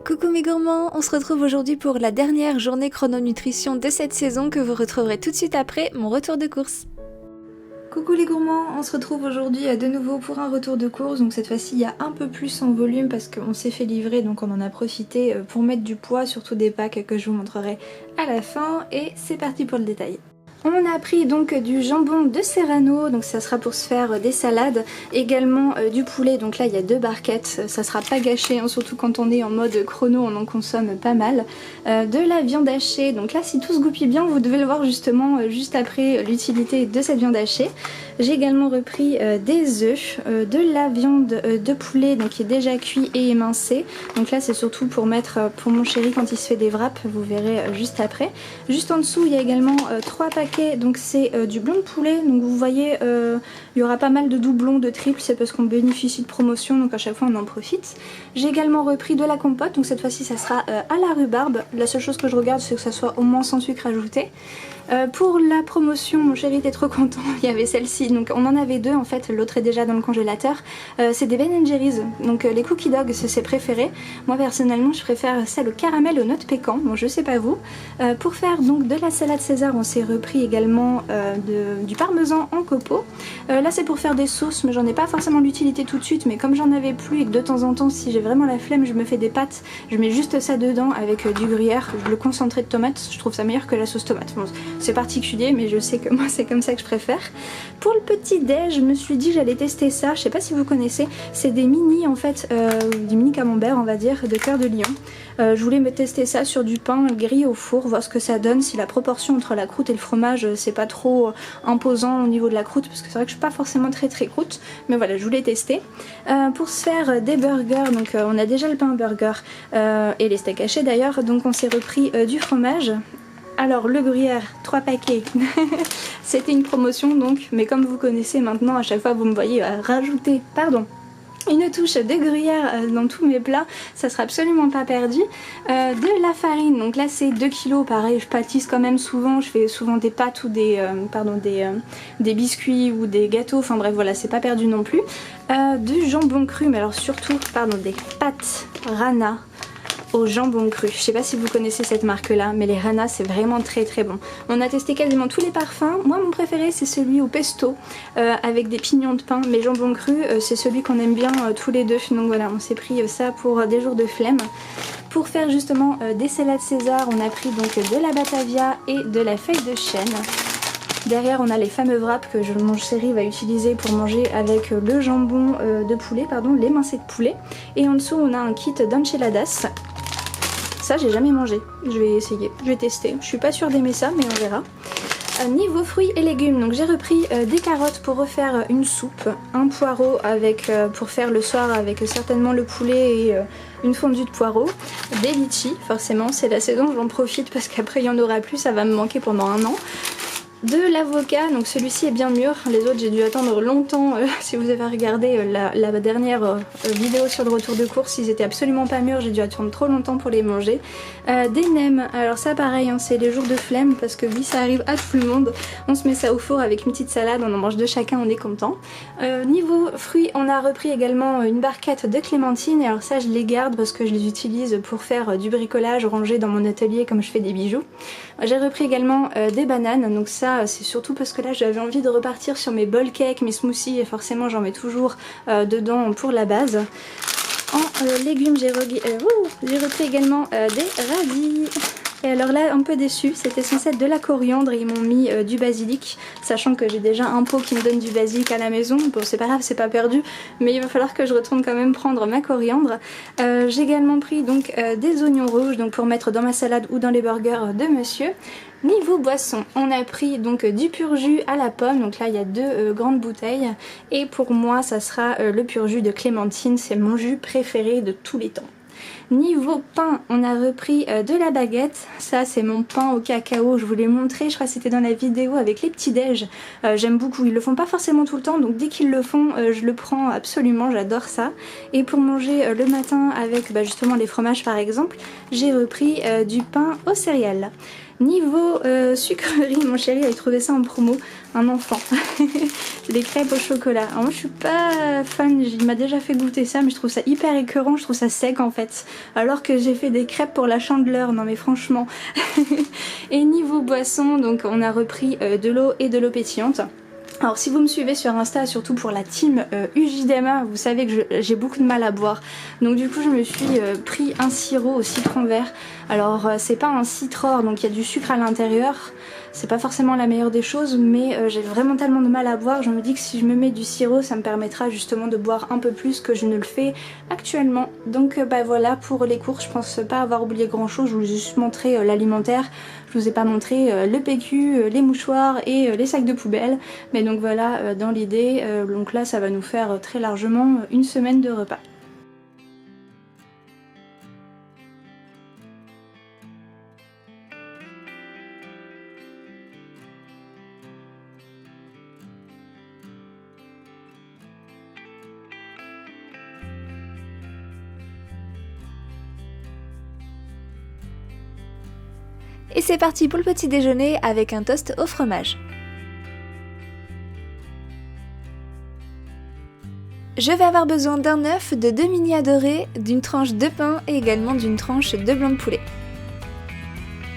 Coucou mes gourmands, on se retrouve aujourd'hui pour la dernière journée chrononutrition de cette saison que vous retrouverez tout de suite après mon retour de course. Coucou les gourmands, on se retrouve aujourd'hui de nouveau pour un retour de course, donc cette fois-ci il y a un peu plus en volume parce qu'on s'est fait livrer, donc on en a profité pour mettre du poids, surtout des packs que je vous montrerai à la fin, et c'est parti pour le détail. On a pris donc du jambon de Serrano, donc ça sera pour se faire des salades, également du poulet, donc là il y a 2 barquettes, ça sera pas gâché, hein, surtout quand on est en mode chrono, on en consomme pas mal. De la viande hachée, donc là si tout se goupille bien, vous devez le voir justement juste après l'utilité de cette viande hachée. J'ai également repris des œufs, de la viande de poulet donc qui est déjà cuit et émincé, donc là c'est surtout pour mettre pour mon chéri quand il se fait des wraps, vous verrez juste après. Juste en dessous il y a également 3 paquets, donc c'est du blanc de poulet, donc vous voyez il y aura pas mal de doublons, de triples, c'est parce qu'on bénéficie de promotion, donc à chaque fois on en profite. J'ai également repris de la compote, donc cette fois-ci ça sera à la rhubarbe, la seule chose que je regarde c'est que ça soit au moins sans sucre ajouté. Pour la promotion, mon chéri était trop content, il y avait celle-ci, donc on en avait 2 en fait, l'autre est déjà dans le congélateur. C'est des Ben & Jerry's, donc les cookie dogs c'est ses préférés. Moi personnellement je préfère celle au caramel aux notes pécan, bon je sais pas vous. Pour faire donc de la salade César, on s'est repris également du parmesan en copeaux. Là c'est pour faire des sauces, mais j'en ai pas forcément l'utilité tout de suite, mais comme j'en avais plus et que de temps en temps si j'ai vraiment la flemme je me fais des pâtes, je mets juste ça dedans avec du gruyère, le concentré de tomates, je trouve ça meilleur que la sauce tomate. Bon, c'est particulier mais je sais que moi c'est comme ça que je préfère. Pour le petit déj, je me suis dit que j'allais tester ça, je sais pas si vous connaissez, c'est des mini en fait, des mini camemberts on va dire, de cœur de lion. Je voulais me tester ça sur du pain grillé au four, voir ce que ça donne, si la proportion entre la croûte et le fromage c'est pas trop imposant au niveau de la croûte, parce que c'est vrai que je suis pas forcément très croûte, mais voilà je voulais tester. Pour se faire des burgers, donc on a déjà le pain burger et les steaks hachés d'ailleurs, donc on s'est repris du fromage. Alors le gruyère, 3 paquets, c'était une promotion donc, mais comme vous connaissez maintenant, à chaque fois vous me voyez rajouter, une touche de gruyère dans tous mes plats, ça sera absolument pas perdu. De la farine, donc là c'est 2 kilos, pareil je pâtisse quand même souvent, je fais souvent des pâtes ou des biscuits ou des gâteaux, enfin bref voilà c'est pas perdu non plus. Du jambon cru, mais alors surtout des pâtes Rana au jambon cru. Je sais pas si vous connaissez cette marque là, mais les Rana c'est vraiment très bon. On a testé quasiment tous les parfums, moi mon préféré c'est celui au pesto avec des pignons de pain, mais jambon cru c'est celui qu'on aime bien tous les deux, donc voilà on s'est pris ça pour des jours de flemme. Pour faire justement des salades César, on a pris donc de la batavia et de la feuille de chêne. Derrière on a les fameux wraps que mon chéri va utiliser pour manger avec le jambon de poulet, l'émincé de poulet. Et en dessous on a un kit d'enchiladas. Ça j'ai jamais mangé, je vais essayer, je vais tester. Je suis pas sûre d'aimer ça mais on verra. Niveau fruits et légumes, donc j'ai repris des carottes pour refaire une soupe, un poireau pour faire le soir avec certainement le poulet et une fondue de poireaux, des litchis, forcément c'est la saison, j'en profite parce qu'après il n'y en aura plus, ça va me manquer pendant un an. De l'avocat, donc celui-ci est bien mûr, les autres j'ai dû attendre longtemps, si vous avez regardé la dernière vidéo sur le retour de course, ils étaient absolument pas mûrs, j'ai dû attendre trop longtemps pour les manger. Des nems, alors ça pareil, hein, c'est les jours de flemme parce que oui ça arrive à tout le monde, on se met ça au four avec une petite salade, on en mange de chacun, on est content. Niveau fruits, on a repris également une barquette de clémentines, et alors ça je les garde parce que je les utilise pour faire du bricolage, ranger dans mon atelier comme je fais des bijoux. J'ai repris également des bananes, donc ça c'est surtout parce que là j'avais envie de repartir sur mes bowl cakes, mes smoothies, et forcément j'en mets toujours dedans pour la base. En légumes j'ai repris également des radis. Et alors là un peu déçue, c'était censé être de la coriandre et ils m'ont mis du basilic, sachant que j'ai déjà un pot qui me donne du basilic à la maison. Bon c'est pas grave, c'est pas perdu, mais il va falloir que je retourne quand même prendre ma coriandre. J'ai également pris donc des oignons rouges, donc pour mettre dans ma salade ou dans les burgers de monsieur. Niveau boisson, on a pris donc du pur jus à la pomme, donc là il y a 2 grandes bouteilles, et pour moi ça sera le pur jus de clémentine, c'est mon jus préféré de tous les temps. Niveau pain, on a repris de la baguette, ça c'est mon pain au cacao, je vous l'ai montré, je crois que c'était dans la vidéo avec les petits déj, j'aime beaucoup, ils le font pas forcément tout le temps, donc dès qu'ils le font je le prends absolument, j'adore ça. Et pour manger le matin avec justement les fromages par exemple, j'ai repris du pain aux céréales. Niveau sucrerie, mon chéri a trouvé ça en promo, un enfant. C'est des crêpes au chocolat. Alors moi je suis pas fan, il m'a déjà fait goûter ça mais je trouve ça hyper écœurant, je trouve ça sec en fait. Alors que j'ai fait des crêpes pour la Chandeleur, non mais franchement. Et niveau boisson, donc on a repris de l'eau et de l'eau pétillante. Alors si vous me suivez sur Insta, surtout pour la team UJDMA, vous savez que j'ai beaucoup de mal à boire. Donc du coup je me suis pris un sirop au citron vert. Alors c'est pas un citror, donc il y a du sucre à l'intérieur. C'est pas forcément la meilleure des choses, mais j'ai vraiment tellement de mal à boire. Je me dis que si je me mets du sirop, ça me permettra justement de boire un peu plus que je ne le fais actuellement. Donc bah voilà, pour les courses, je pense pas avoir oublié grand chose. Je vous ai juste montré l'alimentaire. Je vous ai pas montré le PQ, les mouchoirs et les sacs de poubelle. Mais donc voilà, dans l'idée, donc là ça va nous faire très largement une semaine de repas. Et c'est parti pour le petit déjeuner avec un toast au fromage. Je vais avoir besoin d'un œuf, de 2 mini à dorer, d'une tranche de pain et également d'une tranche de blanc de poulet.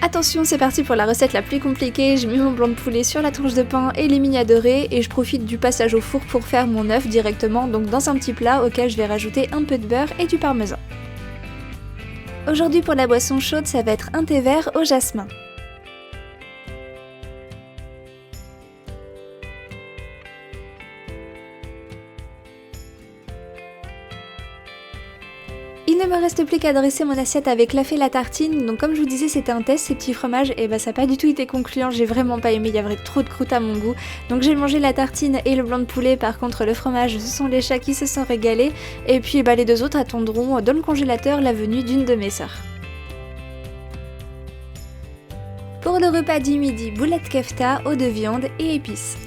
Attention, c'est parti pour la recette la plus compliquée. Je mets mon blanc de poulet sur la tranche de pain et les mini à dorer et je profite du passage au four pour faire mon œuf directement, donc dans un petit plat auquel je vais rajouter un peu de beurre et du parmesan. Aujourd'hui pour la boisson chaude, ça va être un thé vert au jasmin. Il ne me reste plus qu'à dresser mon assiette avec l'œuf et la tartine, donc comme je vous disais c'était un test, ces petits fromages, et bah ça n'a pas du tout été concluant, j'ai vraiment pas aimé, il y avait trop de croûte à mon goût, donc j'ai mangé la tartine et le blanc de poulet, par contre le fromage ce sont les chats qui se sont régalés, et puis bah les deux autres attendront dans le congélateur la venue d'une de mes sœurs. Pour le repas du midi, boulettes kefta, eau de viande et épices.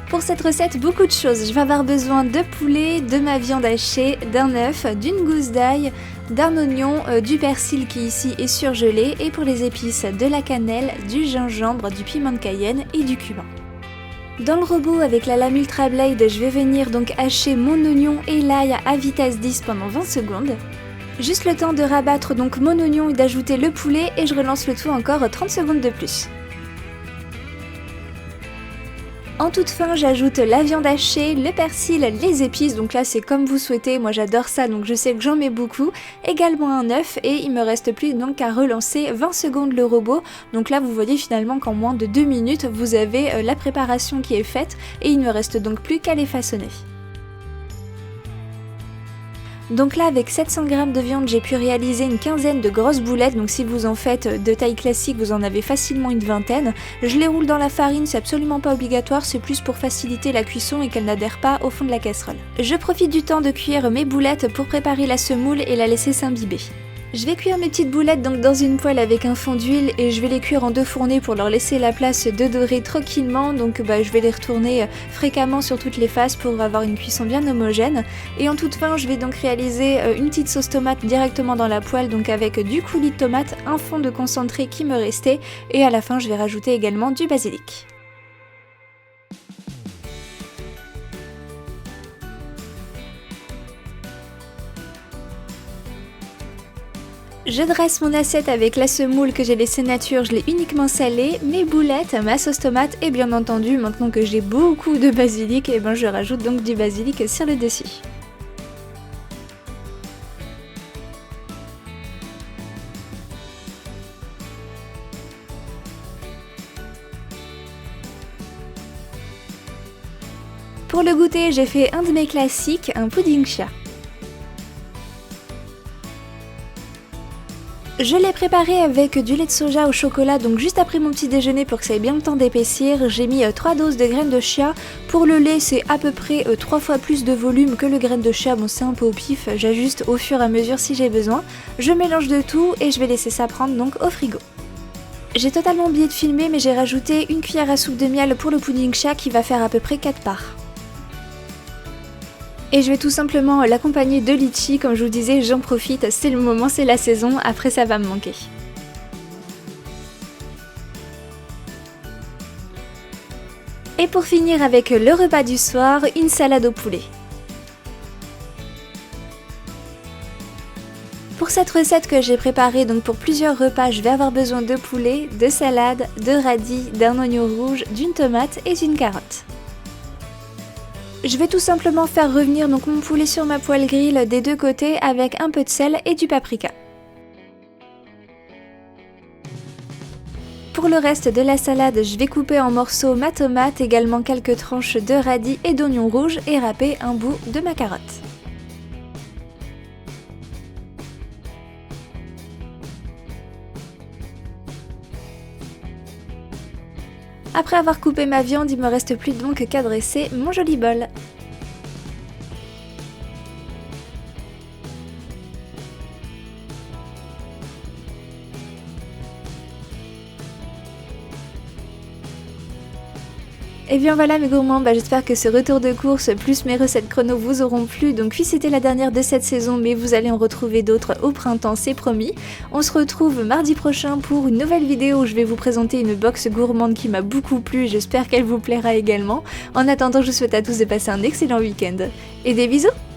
Pour cette recette, beaucoup de choses. Je vais avoir besoin de poulet, de ma viande hachée, d'un œuf, d'une gousse d'ail, d'un oignon, du persil qui ici est surgelé et pour les épices, de la cannelle, du gingembre, du piment de Cayenne et du cumin. Dans le robot avec la lame Ultra Blade, je vais venir donc hacher mon oignon et l'ail à vitesse 10 pendant 20 secondes. Juste le temps de rabattre donc mon oignon et d'ajouter le poulet et je relance le tout encore 30 secondes de plus. En toute fin, j'ajoute la viande hachée, le persil, les épices, donc là c'est comme vous souhaitez, moi j'adore ça donc je sais que j'en mets beaucoup, également un œuf et il me reste plus donc qu'à relancer 20 secondes le robot, donc là vous voyez finalement qu'en moins de 2 minutes vous avez la préparation qui est faite et il ne me reste donc plus qu'à les façonner. Donc là avec 700 g de viande j'ai pu réaliser une quinzaine de grosses boulettes, donc si vous en faites de taille classique vous en avez facilement une vingtaine. Je les roule dans la farine, c'est absolument pas obligatoire, c'est plus pour faciliter la cuisson et qu'elles n'adhèrent pas au fond de la casserole. Je profite du temps de cuire mes boulettes pour préparer la semoule et la laisser s'imbiber. Je vais cuire mes petites boulettes donc dans une poêle avec un fond d'huile et je vais les cuire en 2 fournées pour leur laisser la place de dorer tranquillement, donc je vais les retourner fréquemment sur toutes les faces pour avoir une cuisson bien homogène. Et en toute fin je vais donc réaliser une petite sauce tomate directement dans la poêle, donc avec du coulis de tomate, un fond de concentré qui me restait et à la fin je vais rajouter également du basilic. Je dresse mon assiette avec la semoule que j'ai laissée nature, je l'ai uniquement salée, mes boulettes, ma sauce tomate et bien entendu maintenant que j'ai beaucoup de basilic, et je rajoute donc du basilic sur le dessus. Pour le goûter, j'ai fait un de mes classiques, un pudding chat. Je l'ai préparé avec du lait de soja au chocolat, donc juste après mon petit déjeuner pour que ça ait bien le temps d'épaissir. J'ai mis 3 doses de graines de chia. Pour le lait, c'est à peu près 3 fois plus de volume que le graine de chia. Bon, c'est un peu au pif, j'ajuste au fur et à mesure si j'ai besoin. Je mélange de tout et je vais laisser ça prendre donc au frigo. J'ai totalement oublié de filmer, mais j'ai rajouté une cuillère à soupe de miel pour le pudding chia qui va faire à peu près 4 parts. Et je vais tout simplement l'accompagner de litchi, comme je vous disais, j'en profite, c'est le moment, c'est la saison, après ça va me manquer. Et pour finir avec le repas du soir, une salade au poulet. Pour cette recette que j'ai préparée donc pour plusieurs repas, je vais avoir besoin de poulet, de salade, de radis, d'un oignon rouge, d'une tomate et d'une carotte. Je vais tout simplement faire revenir donc mon poulet sur ma poêle grill des deux côtés avec un peu de sel et du paprika. Pour le reste de la salade, je vais couper en morceaux ma tomate, également quelques tranches de radis et d'oignons rouges et râper un bout de ma carotte. Après avoir coupé ma viande, il me reste plus donc qu'à dresser mon joli bol. Et bien voilà mes gourmands, j'espère que ce retour de course plus mes recettes chrono vous auront plu. Donc oui, c'était la dernière de cette saison, mais vous allez en retrouver d'autres au printemps, c'est promis. On se retrouve mardi prochain pour une nouvelle vidéo où je vais vous présenter une box gourmande qui m'a beaucoup plu. J'espère qu'elle vous plaira également. En attendant, je vous souhaite à tous de passer un excellent week-end. Et des bisous!